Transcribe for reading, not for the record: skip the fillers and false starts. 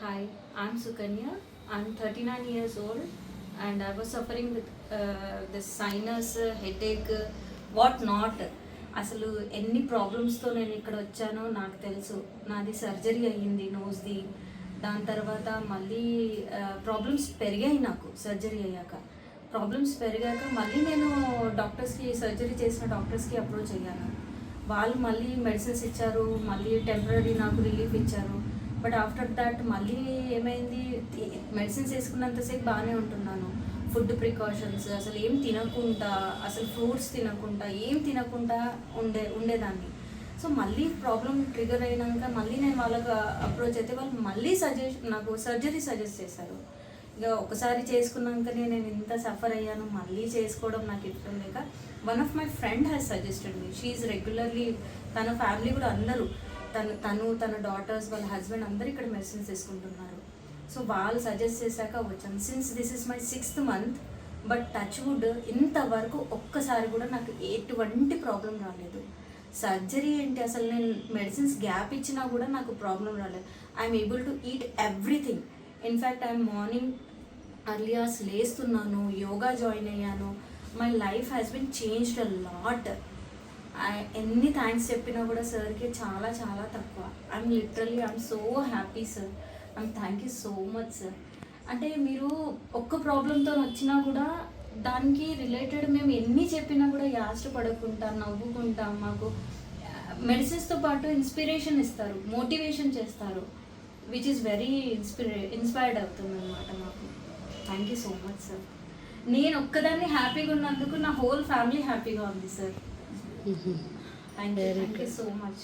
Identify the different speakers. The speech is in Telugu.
Speaker 1: Hi, I'm Sukanya. I'm 39 years old and I was suffering with this sinus, headache, what not. అసలు ఎన్ని ప్రాబ్లమ్స్తో నేను ఇక్కడ వచ్చానో నాకు తెలుసు. నాది సర్జరీ అయ్యింది నోస్ది. దాని తర్వాత మళ్ళీ ప్రాబ్లమ్స్ పెరిగాయి నాకు సర్జరీ అయ్యాక. ప్రాబ్లమ్స్ పెరిగాక మళ్ళీ నేను డాక్టర్స్కి సర్జరీ చేసిన డాక్టర్స్కి అప్రోచ్ అయ్యాను. వాళ్ళు మళ్ళీ మెడిసిన్స్ ఇచ్చారు, మళ్ళీ టెంపరీ నాకు రిలీఫ్ ఇచ్చారు. బట్ ఆఫ్టర్ దాట్ మళ్ళీ ఏమైంది, మెడిసిన్స్ వేసుకున్నంతసేపు బాగానే ఉంటున్నాను. ఫుడ్ ప్రికాషన్స్ అసలు ఏం తినకుండా, అసలు ఫ్రూట్స్ తినకుండా, ఏం తినకుండా ఉండేదాన్ని. సో మళ్ళీ ప్రాబ్లం ట్రిగర్ అయినాక మళ్ళీ నేను వాళ్ళకు అప్రోచ్ అయితే వాళ్ళు మళ్ళీ నాకు సర్జరీ సజెస్ట్ చేశారు. ఇక ఒకసారి చేసుకున్నాకనే నేను ఇంత సఫర్ అయ్యాను, మళ్ళీ చేసుకోవడం నాకు ఇష్టం లేక one of my friend has suggested me. She is regularly, తన ఫ్యామిలీ కూడా అందరూ, తన డాటర్స్, వాళ్ళ హస్బెండ్ అందరూ ఇక్కడ మెడిసిన్స్ తీసుకుంటున్నారు. సో వాళ్ళు సజెస్ట్ చేశాక వచ్చాను. Since this is my 6th month, but touch wood ఇంతవరకు ఒక్కసారి కూడా నాకు ఎటువంటి ప్రాబ్లం రాలేదు. సర్జరీ ఏంటి, అసలు నేను మెడిసిన్స్ గ్యాప్ ఇచ్చినా కూడా నాకు ప్రాబ్లం రాలేదు. I'm able to eat everything. In fact I'm morning early hours లేస్తున్నాను, యోగా జాయిన్ అయ్యాను. My life has been changed a lot. ఎన్ని థ్యాంక్స్ చెప్పినా కూడా సార్కి చాలా చాలా తక్కువ. I'm so happy sir. Thank you so much sir. అంటే మీరు ఒక్క ప్రాబ్లంతో వచ్చినా కూడా దానికి రిలేటెడ్ మేము ఎన్ని చెప్పినా కూడా యాస్ట్ పడకుండా నవ్వుకుంటాం. మాకు మెడిసిన్స్తో పాటు ఇన్స్పిరేషన్ ఇస్తారు, మోటివేషన్ చేస్తారు, విచ్ ఈస్ వెరీ ఇన్స్పైర్డ్ అవుతుంది అనమాట మాకు. Thank you so much sir. నేను ఒక్కదాన్ని హ్యాపీగా ఉన్నందుకు నా హోల్ ఫ్యామిలీ హ్యాపీగా ఉంది sir. Thank you so much.